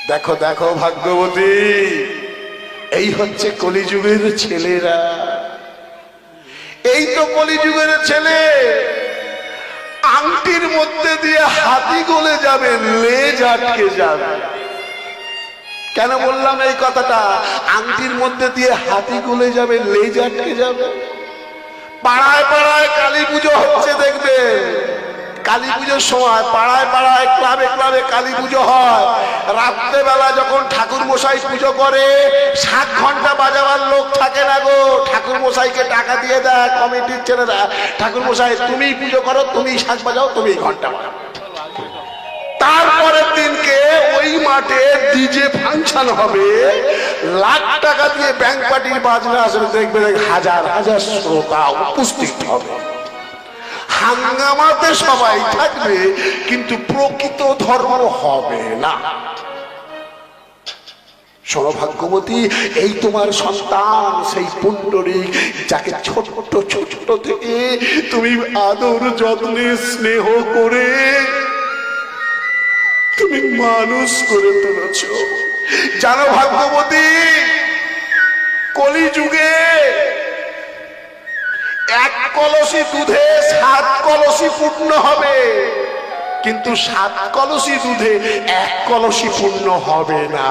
দেখো দেখো ভাগ্যবতী, এই হচ্ছে কলিযুগের ছেলেরা। এই তো কলিযুগের ছেলে। আংটির মধ্যে দিয়ে হাতি গলে যাবে, লেজ আটকে যাবে। কেন বললাম এই কথাটা? আংটির মধ্যে দিয়ে হাতি গলে যাবে, লেজ আটকে যাবে। পাড়ায় পাড়ায় কালী পুজো হচ্ছে, দেখবেন কালী পুজোর সময় পাড়ায় পাড়ায় ক্লাবে ক্লাবে কালী পুজো হয়। রাত্রেবেলা যখন ঠাকুর মশাই পুজো করে, 7 ঘন্টা বাজাবার লোক থাকে না গো। ঠাকুর মশাইকে টাকা দিয়ে দেয় কমিটির ছেলেরা, ঠাকুর মশাই তুমি পুজো করো, তুমি শাঁখ বাজাও, তুমি ঘন্টা বাজাও। তারপরের দিনকে ওই মাঠে ডিজে ফাংশন হবে, লাখ টাকা দিয়ে ব্যাংক পার্টির বাজনা আসলে দেখবেন হাজার হাজার শ্রোতা উপস্থিত হবে। হাঙ্গামাতে সবাই থাকবে, কিন্তু প্রকৃত ধর্ম হবে না। শোনো ভাগ্যবতী, এই তোমার সন্তান সেই পুণ্ডরীক, যাকে ছোট্ট ছোট্ট থেকে তুমি আদর যত্নে স্নেহ করে তুমি মানুষ করে তুলেছ। জানো ভাগ্যবতী, কলিযুগে 1 কলসি দুধে 7 কলসি পূর্ণ হবে, কিন্তু 7 কলসি দুধে 1 কলসি পূর্ণ হবে না।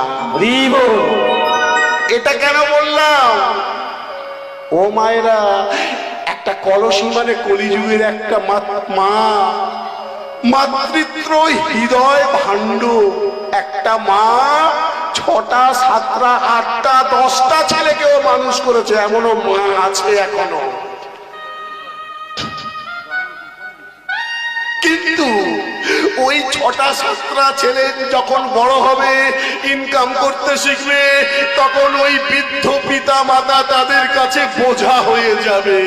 এটা কেন বললাম? ও মায়েরা, একটা কলসি মানে কলিযুগের একটা মা, মাতৃত্ব হৃদয় ভাণ্ড। একটা মা 6টা 7টা 8টা 10টা ছেলেকেও মানুষ করেছে, এমনও মা আছে এখনো। কিন্তু ওই 6টা 7টা ছেলে যখন বড় হবে, ইনকাম করতে শিখবে, তখন ওই বৃদ্ধ পিতা মাতা তাদের কাছে বোঝা হয়ে যাবে।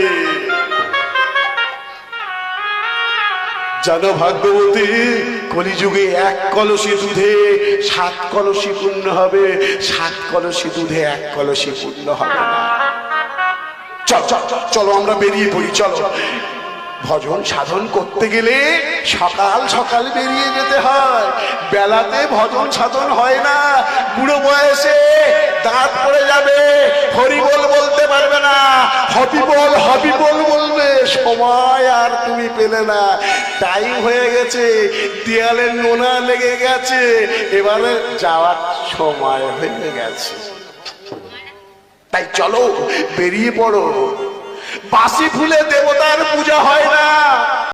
জানো ভাগ্যবতী, কলিযুগে 1 কলসি দুধে 7 কলসি পূর্ণ হবে, 7 কলসি দুধে 1 কলসি পূর্ণ হবে না। চলো আমরা বেরিয়ে পড়ি, চলো। ভজন সাধন করতে গেলে সকাল সকাল বেরিয়ে যেতে হয়, বেলাতে ভজন সাধন হয় না। বুড়ো বয়সে দাঁত পড়ে যাবে, হরিবল বলতে পারবে না, হবিবল হবিবল বলবে, সময় আর তুমি পেলে না। টাইম হয়ে গেছে, দেয়ালে নোনা লেগে গেছে, এবারে যাওয়ার সময় হয়ে গেছে। তাই চলো বেরিয়ে পড়ো। বাসি ফুলে দেবতার পূজা হয় না।